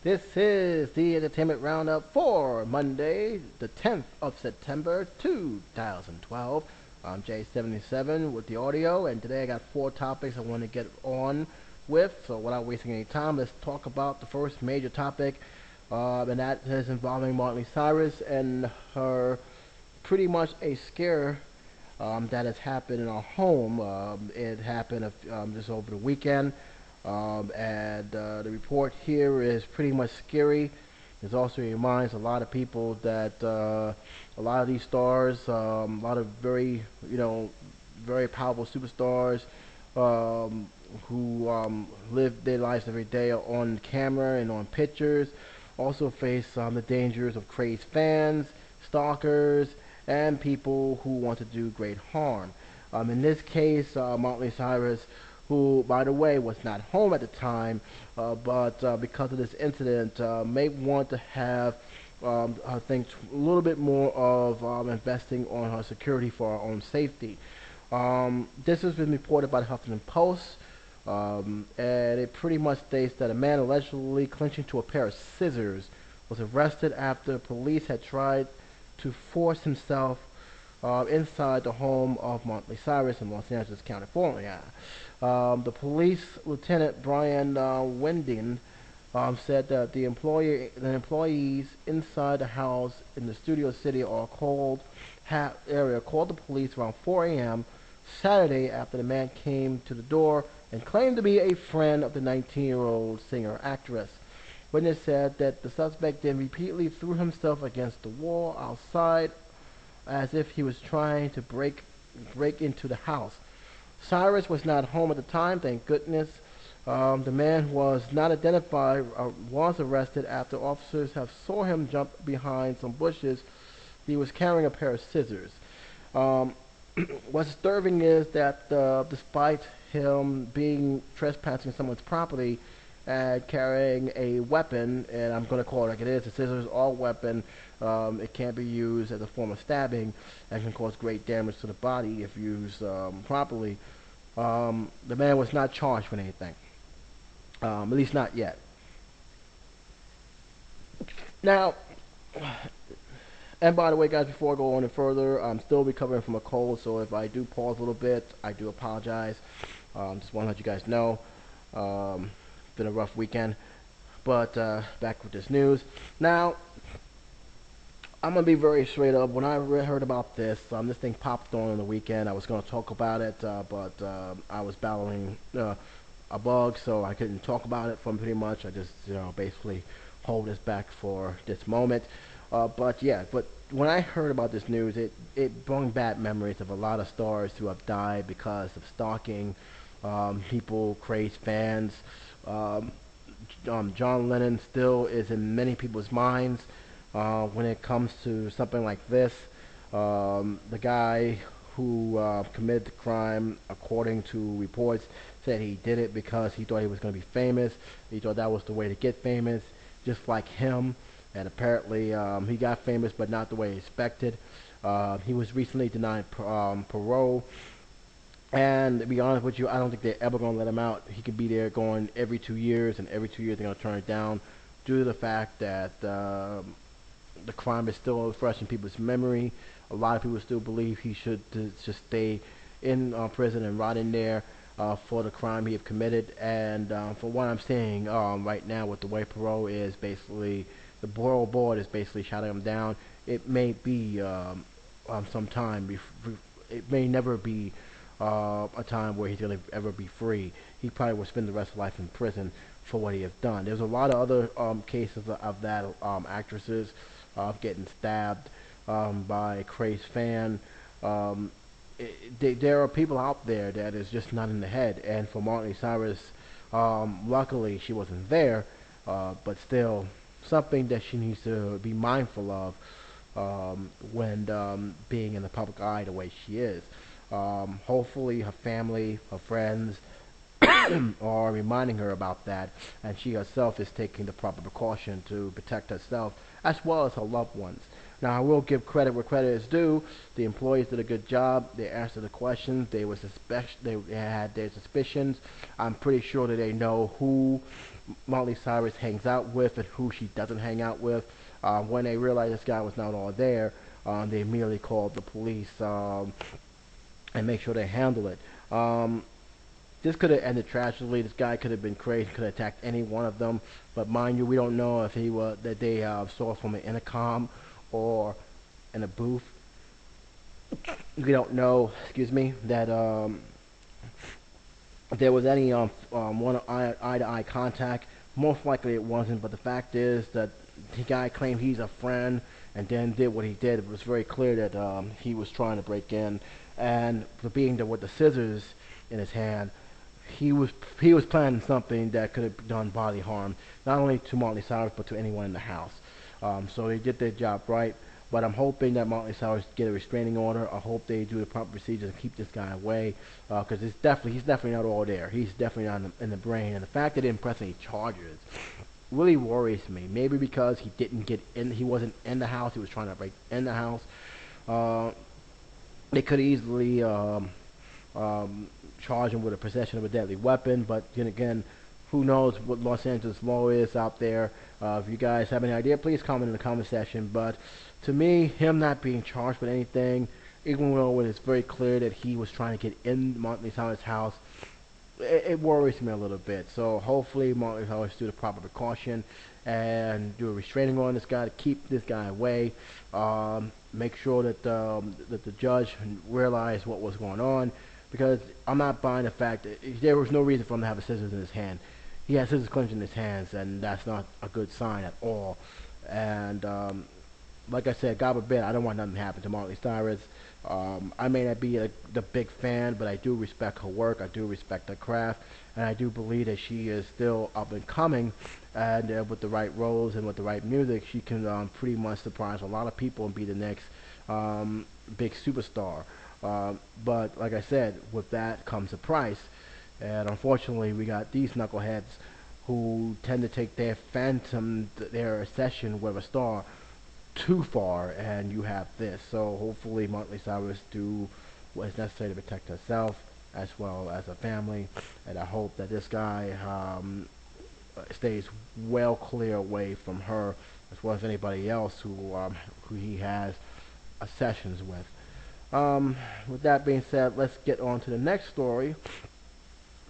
This is the Entertainment Roundup for Monday, the 10th of September, 2012. I'm J77 with the audio, and today I got four topics I want to get on with. So without wasting any time, let's talk about the first major topic, and that is involving Miley Cyrus and her pretty much a scare that has happened in our home. It happened just over the weekend, and the report here is pretty much scary. It also reminds a lot of people that a lot of these stars, a lot of very powerful superstars who live their lives every day on camera and on pictures, also face the dangers of crazed fans, stalkers, and people who want to do great harm. In this case, Miley Cyrus, who, by the way, was not home at the time, but because of this incident, may want to have, I think, a little bit more of investing on her security for her own safety. This has been reported by the Huffington Post, and it pretty much states that a man allegedly clinching to a pair of scissors was arrested after police had tried to force himself inside the home of Miley Cyrus in Los Angeles, California. The police lieutenant Brian Wending said that the employees inside the house in the Studio City area called the police around 4 a.m. Saturday after the man came to the door and claimed to be a friend of the 19-year-old singer-actress. Witness said that the suspect then repeatedly threw himself against the wall outside as if he was trying to break into the house. Cyrus was not home at the time, thank goodness. The man who was not identified was arrested after officers have saw him jump behind some bushes. He was carrying a pair of scissors. What's disturbing is that despite him being trespassing someone's property and carrying a weapon, and I'm going to call it like it is, the scissors are a weapon. It can be used as a form of stabbing and can cause great damage to the body if used properly. The man was not charged with anything, at least not yet. Now, and by the way, guys, before I go on any further, I'm still recovering from a cold, so if I do pause a little bit, I do apologize. Just want to let you guys know. Been a rough weekend, but back with this news. Now, I'm gonna be very straight up. When I heard about this, this thing popped on the weekend. I was gonna talk about it, but I was battling a bug, so I couldn't talk about it for pretty much. I just, basically hold this back for this moment. But when I heard about this news, it brought back memories of a lot of stars who have died because of stalking, people, crazed fans. John Lennon still is in many people's minds when it comes to something like this. The guy who committed the crime, according to reports, said he did it because he thought he was going to be famous. He thought that was the way to get famous, just like him. And apparently he got famous, but not the way he expected. He was recently denied parole. And to be honest with you, I don't think they're ever going to let him out. He could be there going every 2 years, and every 2 years they're going to turn it down due to the fact that the crime is still fresh in people's memory. A lot of people still believe he should just stay in prison and rot in there for the crime he have committed. And for what I'm seeing right now with the way parole is, basically, the parole board is basically shutting him down. It may be some time. It may never be a time where he's going to ever be free. He probably will spend the rest of life in prison for what he has done. There's a lot of other cases of that, actresses getting stabbed by a crazed fan. There are people out there that is just not in the head. And for Miley Cyrus, luckily she wasn't there, but still something that she needs to be mindful of when being in the public eye the way she is. Hopefully her family, her friends, or reminding her about that, and she herself is taking the proper precaution to protect herself as well as her loved ones. Now, I will give credit where credit is due. The employees did a good job. They answered the questions. They had their suspicions. I'm pretty sure that they know who Miley Cyrus hangs out with and who she doesn't hang out with. When they realized this guy was not all there, they immediately called the police and make sure they handle it. This could have ended tragically. This guy could have been crazy. Could have attacked any one of them. But mind you, we don't know if he was that they saw from an intercom or in a booth. We don't know. Excuse me. That there was any one eye-to-eye contact. Most likely it wasn't. But the fact is that the guy claimed he's a friend and then did what he did. It was very clear that he was trying to break in, and for being there with the scissors in his hand, he was planning something that could have done bodily harm, not only to Miley Cyrus but to anyone in the house. So they did their job right. But I'm hoping that Miley Cyrus get a restraining order. I hope they do the proper procedures and keep this guy away, because he's definitely not all there. He's definitely not in the brain, and the fact that they didn't press any charges really worries me. Maybe because he didn't get in, he wasn't in the house. He was trying to break in the house. They could easily charge him with a possession of a deadly weapon, but then again, who knows what Los Angeles law is out there. If you guys have any idea, please comment in the comment section. But to me, him not being charged with anything, even though it's very clear that he was trying to get in Miley Cyrus' house, it worries me a little bit. So hopefully Miley Cyrus do the proper precaution and do a restraining order on this guy to keep this guy away. Make sure that the judge realized what was going on, because I'm not buying the fact that there was no reason for him to have a scissors in his hand. He had scissors clenched in his hands, and that's not a good sign at all. And like I said, God forbid, I don't want nothing to happen to Miley Cyrus. I may not be the big fan, but I do respect her work. I do respect her craft, and I do believe that she is still up and coming. And with the right roles and with the right music, she can pretty much surprise a lot of people and be the next big superstar. But like I said, with that comes a price. And unfortunately, we got these knuckleheads who tend to take their obsession with a star too far, and you have this. So hopefully Miley Cyrus do what is necessary to protect herself as well as her family, and I hope that this guy stays well clear away from her as well as anybody else who he has sessions with. With that being said, let's get on to the next story,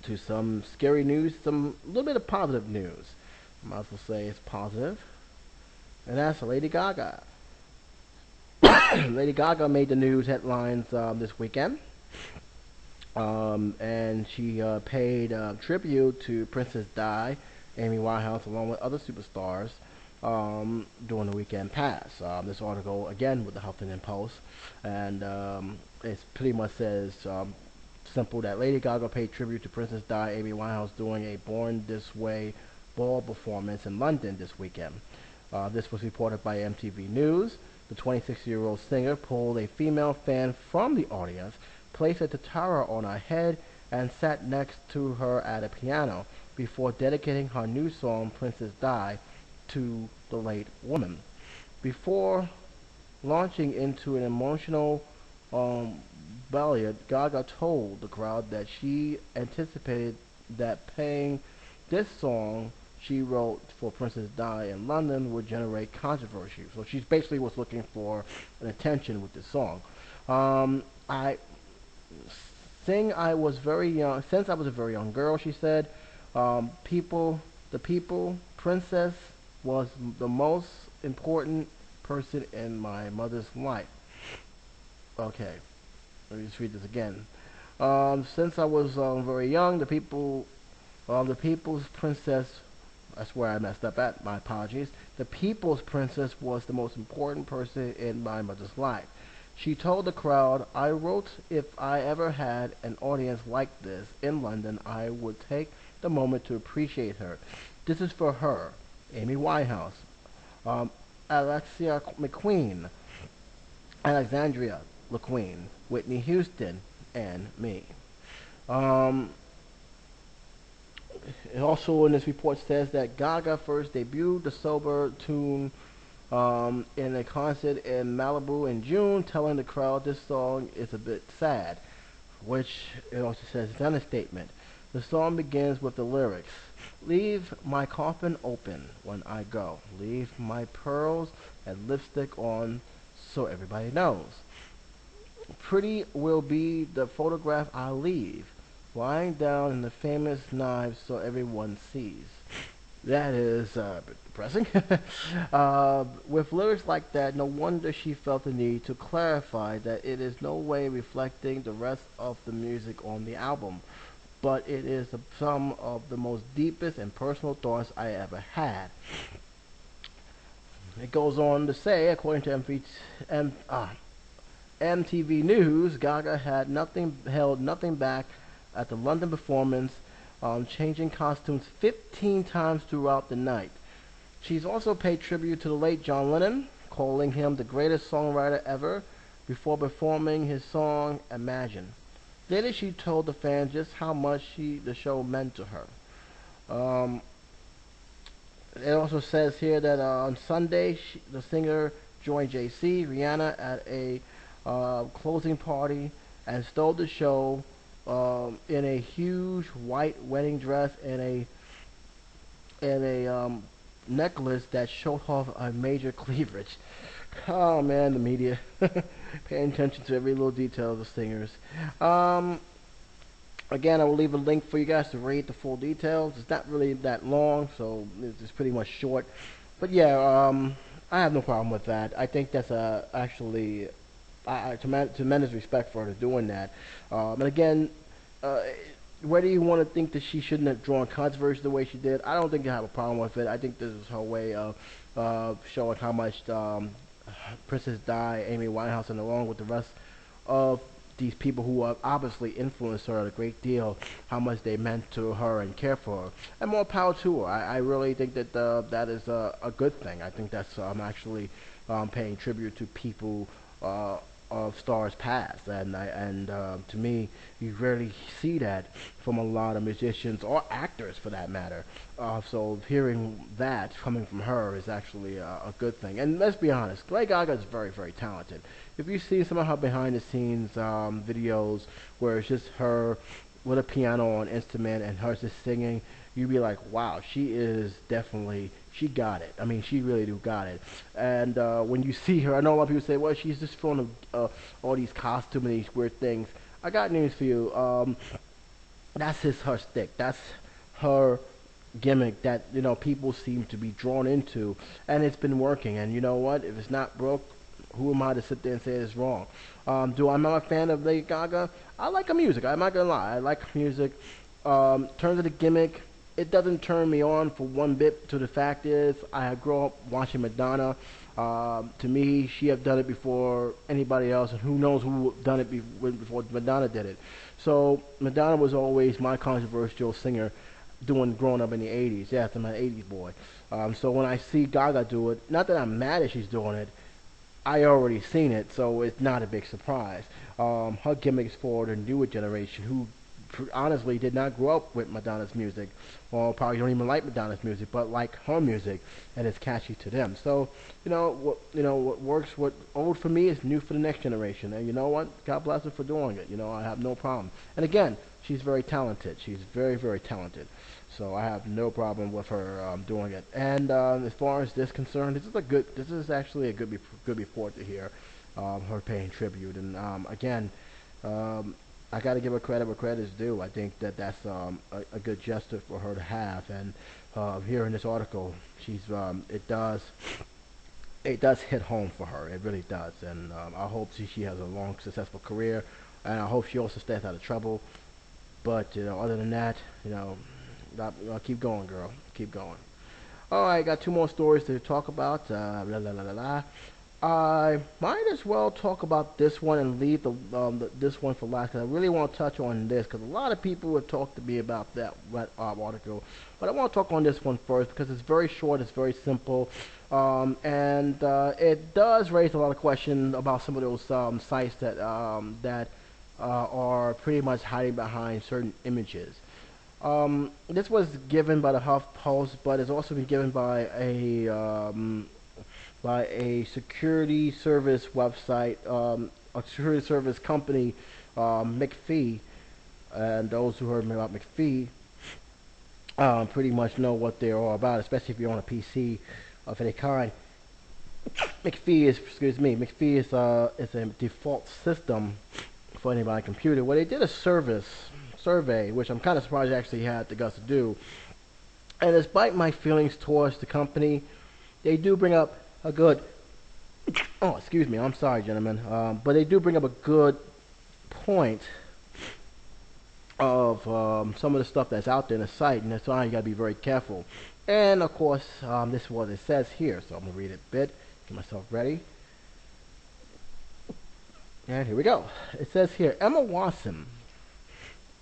to some scary news, a little bit of positive news. I might as well say it's positive. And that's Lady Gaga. Lady Gaga made the news headlines this weekend. And she paid tribute to Princess Di, Amy Winehouse, along with other superstars during the weekend pass. This article, again, with the Huffington Post. And it pretty much says simple that Lady Gaga paid tribute to Princess Di, Amy Winehouse, during a Born This Way ball performance in London this weekend. This was reported by MTV News. The 26-year-old singer pulled a female fan from the audience, placed a tiara on her head, and sat next to her at a piano before dedicating her new song, Princess Di, to the late woman. Before launching into an emotional ballad, Gaga told the crowd that she anticipated that playing this song she wrote for Princess Di in London would generate controversy. So she basically was looking for an attention with this song. I was very young, since I was a very young girl, she said. Princess was the most important person in my mother's life. Okay, let me just read this again. Since I was very young, the people's princess. That's where I messed up at. My apologies. The people's princess was the most important person in my mother's life. She told the crowd, "I wrote if I ever had an audience like this in London, I would take the moment to appreciate her. This is for her, Amy Winehouse, Alexia McQueen, Alexandria McQueen, Whitney Houston, and me." It also in this report says that Gaga first debuted the sober tune in a concert in Malibu in June, telling the crowd this song is a bit sad, which it also says is an understatement. The song begins with the lyrics: "Leave my coffin open when I go. Leave my pearls and lipstick on so everybody knows. Pretty will be the photograph I leave, lying down in the famous knives so everyone sees." That is a bit depressing. With lyrics like that, no wonder she felt the need to clarify that it is no way reflecting the rest of the music on the album, but it is some of the most deepest and personal thoughts I ever had. It goes on to say, according to MTV News, Gaga had held nothing back at the London performance, changing costumes 15 times throughout the night. She's also paid tribute to the late John Lennon, calling him the greatest songwriter ever, before performing his song Imagine. Later, she told the fans just how much the show meant to her. Um, it also says here that on Sunday, the singer joined JC, Rihanna, at a closing party and stole the show in a huge white wedding dress and a necklace that showed off a major cleavage. Oh man, the media paying attention to every little detail of the singers. Um, Again, I will leave a link for you guys to read the full details. It's not really that long, so it's pretty much short. But yeah, I have no problem with that. I think that's actually tremendous respect for her doing that. And again, uh, whether you want to think that she shouldn't have drawn controversy the way she did, I don't think I have a problem with it. I think this is her way of showing how much Princess Di, Amy Winehouse, and along with the rest of these people who have obviously influenced her a great deal, how much they meant to her and care for her. And more power to her. I really think that that is a good thing. I think that's actually paying tribute to people of stars past, and to me, you rarely see that from a lot of musicians or actors, for that matter. So hearing that coming from her is actually a good thing. And let's be honest, Lady Gaga is very, very talented. If you see some of her behind-the-scenes videos where it's just her with a piano or an instrument and her just singing, you'd be like, wow, she is definitely, she got it. I mean, she really do got it. And when you see her, I know a lot of people say, well, she's just full of all these costumes and these weird things. I got news for you. That's her stick. That's her gimmick that people seem to be drawn into, and it's been working. And you know what? If it's not broke, who am I to sit there and say it's wrong? I'm not a fan of Lady Gaga. I like her music. I'm not gonna lie. I like her music. In terms of the gimmick, it doesn't turn me on for one bit. To the fact is, I grew up watching Madonna. To me, she have done it before anybody else, and who knows who done it before Madonna did it. So Madonna was always my controversial singer, growing up in the 80s. Yes, I'm an 80s boy. So when I see Gaga do it, not that I'm mad that she's doing it, I already seen it, so it's not a big surprise. Her gimmicks for the newer generation who honestly did not grow up with Madonna's music, or probably don't even like Madonna's music, but like her music, and it's catchy to them. So, what works, what old for me is new for the next generation, and you know what? God bless her for doing it. I have no problem. And again, she's very talented. She's very, very talented. So I have no problem with her doing it. And as far as this concerned, this is actually a good report to hear. Her paying tribute, and again, I got to give her credit where credit is due. I think that that's a good gesture for her to have. And here in this article, it does hit home for her. It really does. And I hope she has a long, successful career, and I hope she also stays out of trouble. But other than that, keep going, girl. Keep going. All right, got two more stories to talk about. I might as well talk about this one and leave this one for last, because I really want to touch on this, because a lot of people have talked to me about that article, but I want to talk on this one first because it's very short, it's very simple, and it does raise a lot of questions about some of those sites that are pretty much hiding behind certain images. This was given by the HuffPost, but it's also been given by a security service website, a security service company, McAfee. And those who heard me about McAfee pretty much know what they're all about, especially if you're on a PC of any kind. McAfee is a default system for anybody computer. Well, they did a survey, which I'm kind of surprised they actually had the guts to do. And despite my feelings towards the company, they do bring up a good. Oh, excuse me. I'm sorry, gentlemen. But they do bring up a good point of some of the stuff that's out there in the site, and that's why you gotta be very careful. And of course, this is what it says here. So I'm gonna read it a bit. Get myself ready. And here we go. It says here, Emma Watson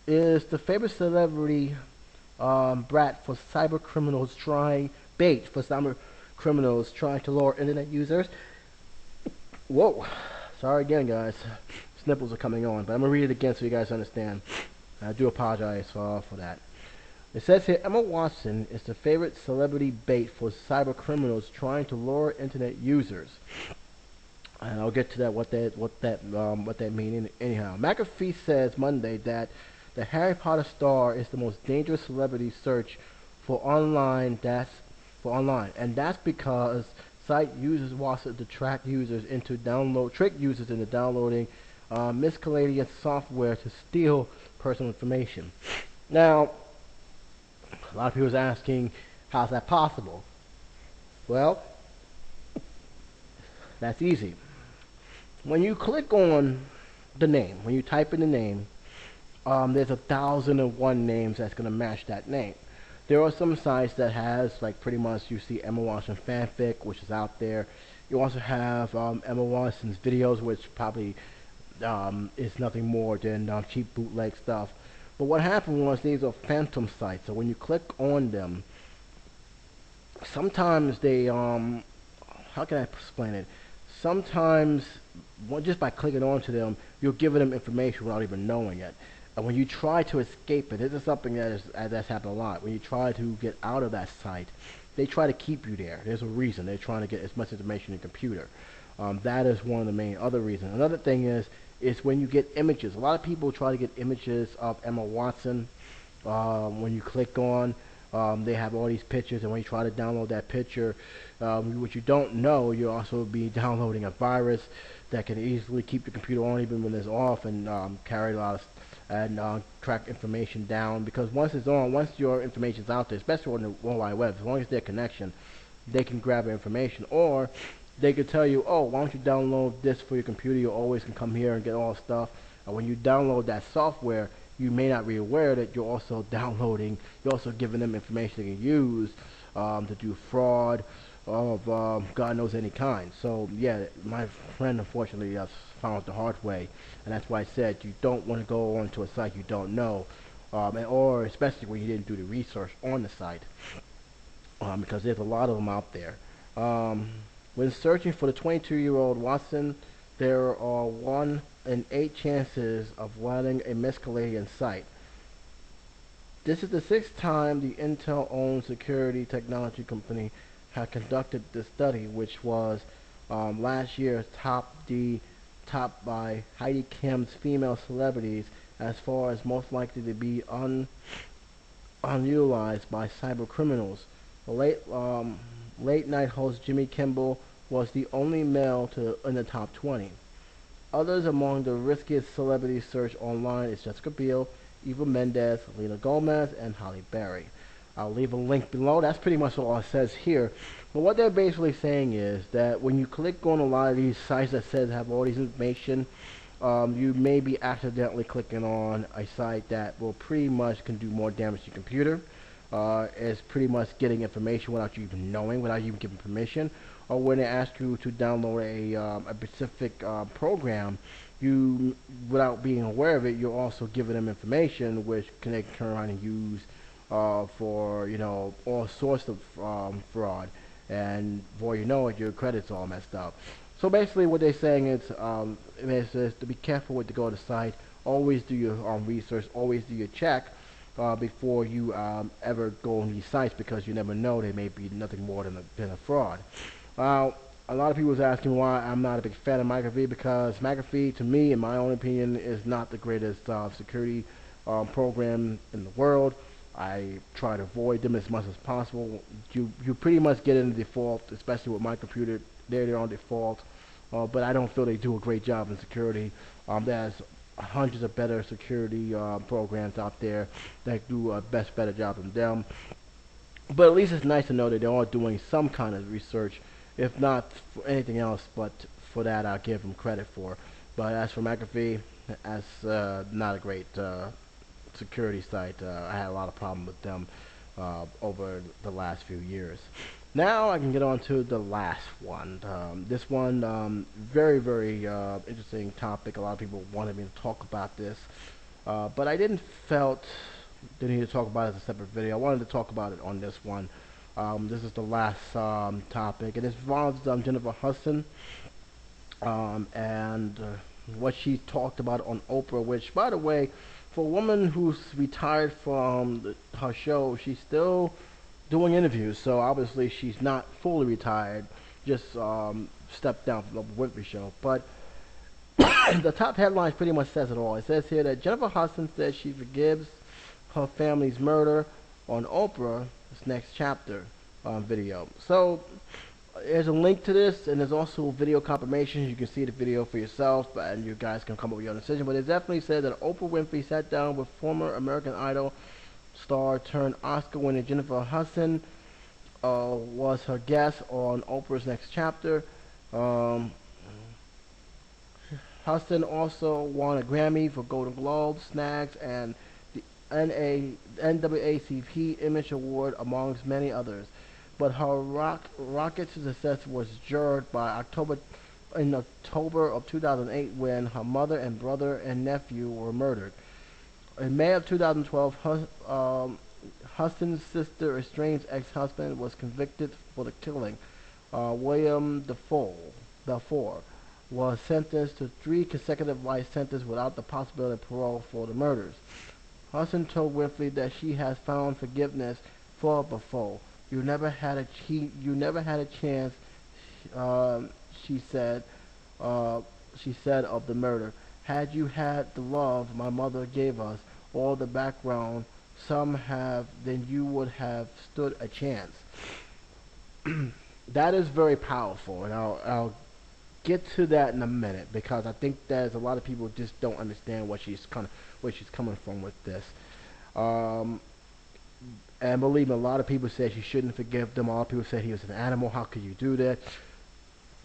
is the favorite celebrity bait for cyber criminals trying to lure internet users. Whoa. Sorry again, guys. Snipples are coming on, but I'm going to read it again so you guys understand. I do apologize for that. It says here, Emma Watson is the favorite celebrity bait for cyber criminals trying to lure internet users. And I'll get to that what that means anyhow. McAfee says Monday that the Harry Potter star is the most dangerous celebrity search for online. And that's because site users Watson to trick users into downloading miscellaneous software to steal personal information. Now, a lot of people are asking, how's that possible? Well, that's easy. When you click on the name, when you type in the name, there's 1,001 names that's going to match that name. There are some sites that has, like, pretty much you see Emma Watson fanfic, which is out there. You also have Emma Watson's videos, which probably is nothing more than cheap bootleg stuff. But what happened was these are phantom sites. So when you click on them, sometimes they how can I explain it? Sometimes just by clicking onto them, you're giving them information without even knowing it. And when you try to escape it, this is something that's happened a lot. When you try to get out of that site, they try to keep you there. There's a reason. They're trying to get as much information in your computer. That is one of the main other reasons. Another thing is when you get images. A lot of people try to get images of Emma Watson. When you click on, they have all these pictures, and when you try to download that picture, what you don't know, you'll also be downloading a virus that can easily keep your computer on even when it's off, and carry a lot of track information down. Because once it's on, once your information's out there, especially on the World Wide Web, as long as their connection, they can grab your information, or they could tell you, oh, why don't you download this for your computer? You always can come here and get all stuff. And when you download that software, you may not be aware that you're also you're also giving them information they can use to do fraud of God knows any kind. So yeah, my friend unfortunately found it the hard way, and that's why I said you don't want to go onto a site you don't know, or especially when you didn't do the research on the site, because there's a lot of them out there. When searching for the 22-year-old Watson, there are 1 in 8 chances of landing a miscellaneous site. This is the 6th time the Intel-owned security technology company had conducted this study, which was last year topped by Heidi Kim's female celebrities as far as most likely to be unutilized by cyber criminals. The late night host Jimmy Kimmel was the only male in the top 20. Others among the riskiest celebrities searched online is Jessica Biel, Eva Mendes, Lena Gomez, and Halle Berry. I'll leave a link below. That's pretty much all it says here. But what they're basically saying is that when you click on a lot of these sites that says have all these information, you may be accidentally clicking on a site that will pretty much can do more damage to your computer. It's pretty much getting information without you even knowing, without you even giving permission. Or when they ask you to download a specific program, you, without being aware of it, you're also giving them information which they can turn around and use for all sorts of fraud. And before you know it, your credit's all messed up. So basically, what they're saying is to be careful with to go to the site. Always do your research. Always do your check. before you ever go on these sites, because you never know, they may be nothing more than a fraud. Uh, a lot of people was asking why I'm not a big fan of McAfee, because McAfee, to me, in my own opinion, is not the greatest security program in the world. I try to avoid them as much as possible. You pretty much get in the default, especially with my computer. They're on default, but I don't feel they do a great job in security. There's hundreds of better security programs out there that do a better job than them. But at least it's nice to know that they are doing some kind of research, if not for anything else. But for that, I'll give them credit for. But as for McAfee, that's not a great security site. I had a lot of problems with them over the last few years. Now I can get on to the last one. This one, very interesting topic. A lot of people wanted me to talk about this, but I didn't felt the need to talk about it as a separate video. I wanted to talk about it on this one. This is the last topic, and it involves Jennifer Hudson and what she talked about on Oprah, which, by the way, for a woman who's retired from her show, she's still doing interviews, so obviously she's not fully retired, just stepped down from the Winfrey show. But the top headline pretty much says it all. It says here that Jennifer Hudson says she forgives her family's murder on Oprah's Next Chapter video. So there's a link to this, and there's also video confirmation. You can see the video for yourself, and you guys can come up with your own decision. But it definitely said that Oprah Winfrey sat down with former American Idol star turned Oscar winner Jennifer Hudson, was her guest on Oprah's Next Chapter. Hudson also won a Grammy for Golden Globe, Snags, and the NAACP Image Award, amongst many others. But her rocket success was jarred by in October of 2008, when her mother and brother and nephew were murdered. In May of 2012, Hudson's sister, estranged ex-husband, was convicted for the killing. William Dafoe was sentenced to 3 consecutive life sentences without the possibility of parole for the murders. Hudson told Winfrey that she has found forgiveness for Dafoe. You never had a chance, she said of the murder. Had you had the love my mother gave us, or the background some have, then you would have stood a chance. That is very powerful, and I'll get to that in a minute, because I think there's a lot of people just don't understand where she's coming from with this. And believe me, a lot of people said she shouldn't forgive them. A lot of people said he was an animal. How could you do that?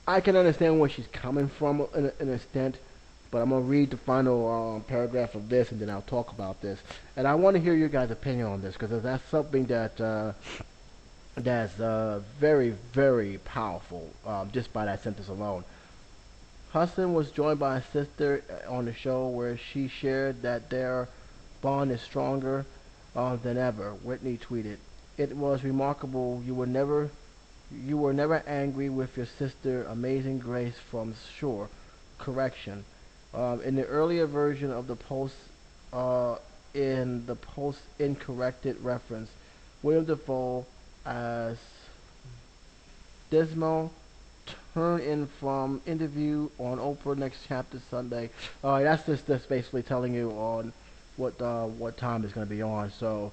I can understand where she's coming from in an extent, but I'm going to read the final paragraph of this, and then I'll talk about this. And I want to hear your guys' opinion on this, because that's something that's very powerful, just by that sentence alone. Hudson was joined by a sister on the show, where she shared that their bond is stronger than ever. Whitney tweeted, "It was remarkable. You were never angry with your sister. Amazing grace from shore." Correction. In the earlier version of the post, incorrected reference, William Dafoe as Dismal turn in from interview on Oprah Next Chapter Sunday. That's just basically telling you on what time it's going to be on. So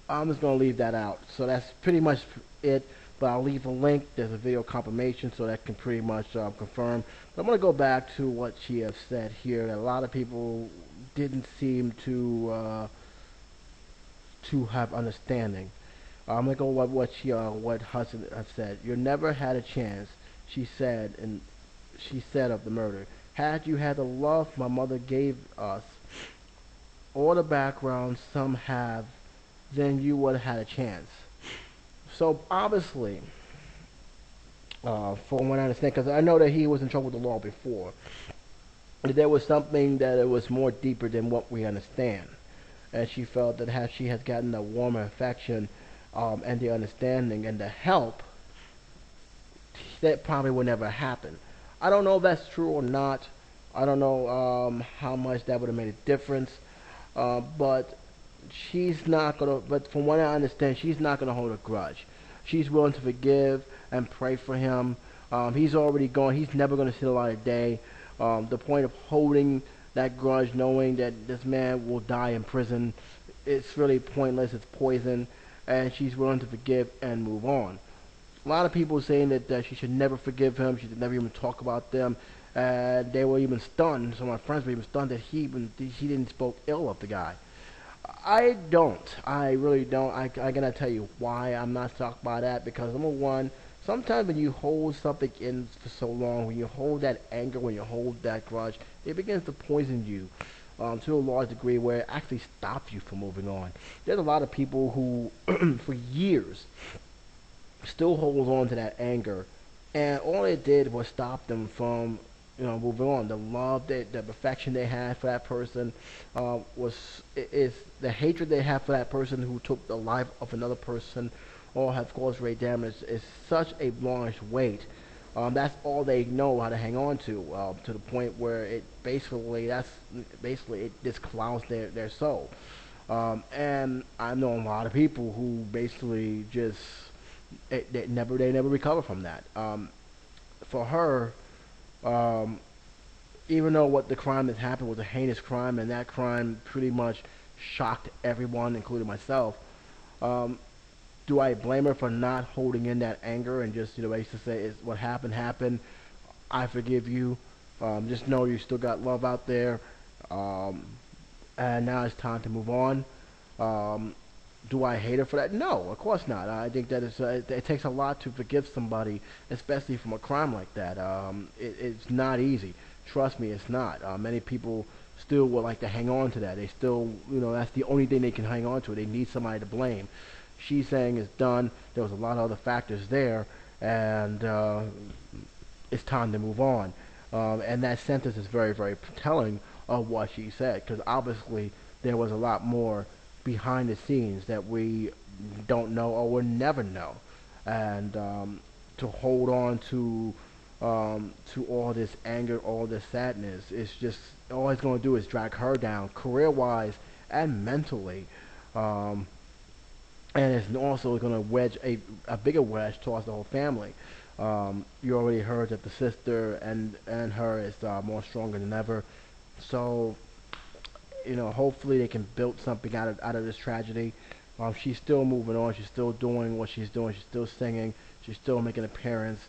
I'm just going to leave that out. So that's pretty much it. But I'll leave a link. There's a video confirmation, so that can pretty much confirm. But I'm going to go back to what she has said here. That a lot of people didn't seem to have understanding. I'm going to go with what Hudson has said. "You never had a chance," she said of the murder. "Had you had the love my mother gave us, or the background some have, then you would have had a chance." So obviously, from what I understand, because I know that he was in trouble with the law before, there was something that it was more deeper than what we understand, and she felt that she has gotten a warmer affection and the understanding and the help, that probably would never happen. I don't know if that's true or not. I don't know how much that would have made a difference, but she's not gonna. But from what I understand, she's not gonna hold a grudge. She's willing to forgive and pray for him. He's already gone. He's never gonna see the light of day. The point of holding that grudge, knowing that this man will die in prison, it's really pointless. It's poison, and she's willing to forgive and move on. A lot of people saying that she should never forgive him. She should never even talk about them. They were even stunned. Some of my friends were even stunned that he didn't spoke ill of the guy. I don't. I really don't. I gotta tell you why I'm not shocked by that. Because number one, sometimes when you hold something in for so long, when you hold that anger, when you hold that grudge, it begins to poison you to a large degree where it actually stops you from moving on. There's a lot of people who, for years, still hold on to that anger, and all it did was stop them from moving on. The love, the affection they had for that person is the hatred they have for that person who took the life of another person or have caused great damage is such a large weight. That's all they know how to hang on to the point where it just clouds their soul. And I know a lot of people who basically just they never recover from that. For her, um, even though what the crime that happened was a heinous crime, and that crime pretty much shocked everyone, including myself. Um, do I blame her for not holding in that anger and just basically say, "Is what happened happened? I forgive you. Just know you still got love out there, um, and now it's time to move on." Um, do I hate her for that? No, of course not. I think that it takes a lot to forgive somebody, especially from a crime like that. It's not easy. Trust me, it's not. Many people still would like to hang on to that. They still, that's the only thing they can hang on to. They need somebody to blame. She's saying it's done. There was a lot of other factors there, and it's time to move on. And that sentence is very, very telling of what she said, because obviously there was a lot more behind the scenes that we don't know or will never know. And to hold on to all this anger, all this sadness, it's just all it's going to do is drag her down, career-wise and mentally. Um, and it's also going to wedge a bigger wedge towards the whole family. You already heard that the sister and her is more stronger than ever. So hopefully they can build something out of this tragedy. She's still moving on. She's still doing what she's doing. She's still singing. She's still making an appearance.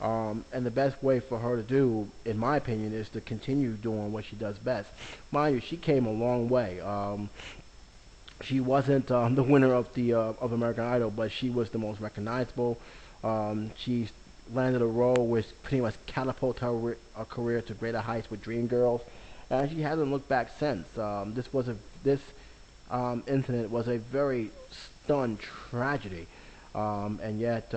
And the best way for her to do, in my opinion, is to continue doing what she does best. Mind you, she came a long way. She wasn't the winner of American Idol, but she was the most recognizable. She landed a role which pretty much catapulted her career to greater heights with Dreamgirls, and she hasn't looked back since. This incident was a very stunned tragedy, and yet,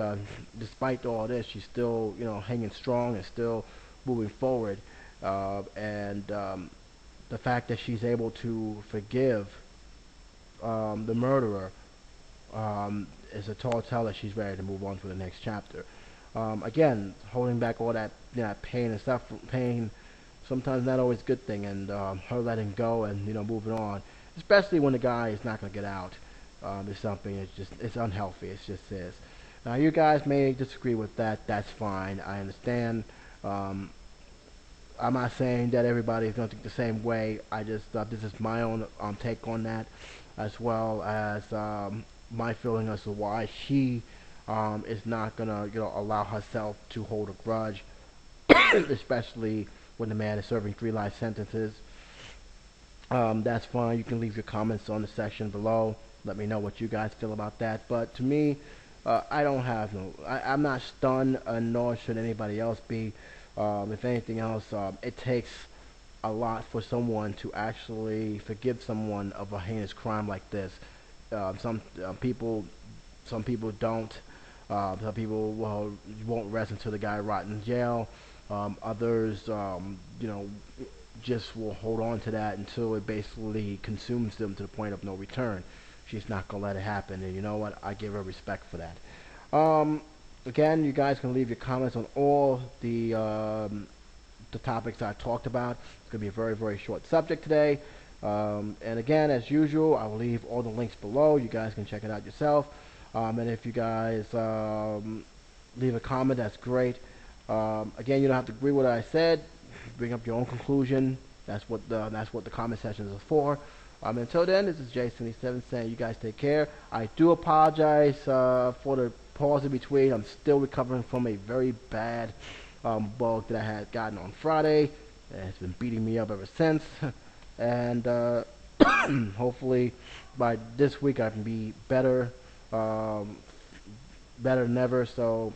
despite all this, she's still hanging strong and still moving forward. And the fact that she's able to forgive the murderer is a tall tale that she's ready to move on to the next chapter. Again, holding back all that pain and stuff, pain sometimes not always a good thing, and her letting go and moving on, especially when the guy is not going to get out, is something. It's unhealthy. It just is. Now, you guys may disagree with that. That's fine. I understand. I'm not saying that everybody is going to think the same way. I just this is my own take on that, as well as my feeling as to why she is not gonna allow herself to hold a grudge, especially when the man is serving 3 life sentences. That's fine. You can leave your comments on the section below. Let me know what you guys feel about that. But to me, I don't have no. I'm not stunned, nor should anybody else be. If anything else, it takes a lot for someone to actually forgive someone of a heinous crime like this. Some people don't. Some people won't rest until the guy rot in jail. Others, just will hold on to that until it basically consumes them to the point of no return. She's not gonna let it happen, and you know what? I give her respect for that. Again, you guys can leave your comments on all the topics I talked about. It's gonna be a very, very short subject today. And again, as usual, I will leave all the links below. You guys can check it out yourself. And if you guys leave a comment, that's great. Again, you don't have to agree with what I said. Bring up your own conclusion. That's what the comment sections are for. Until then, this is J77 saying you guys take care. I do apologize for the pause in between. I'm still recovering from a very bad bug that I had gotten on Friday. It's been beating me up ever since. And hopefully by this week I can be better, better than ever. So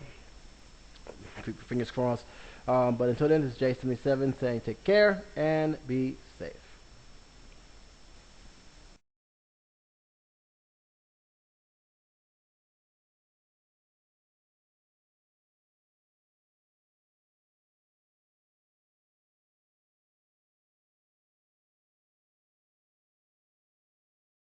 fingers crossed. But until then, this is J77 saying take care and be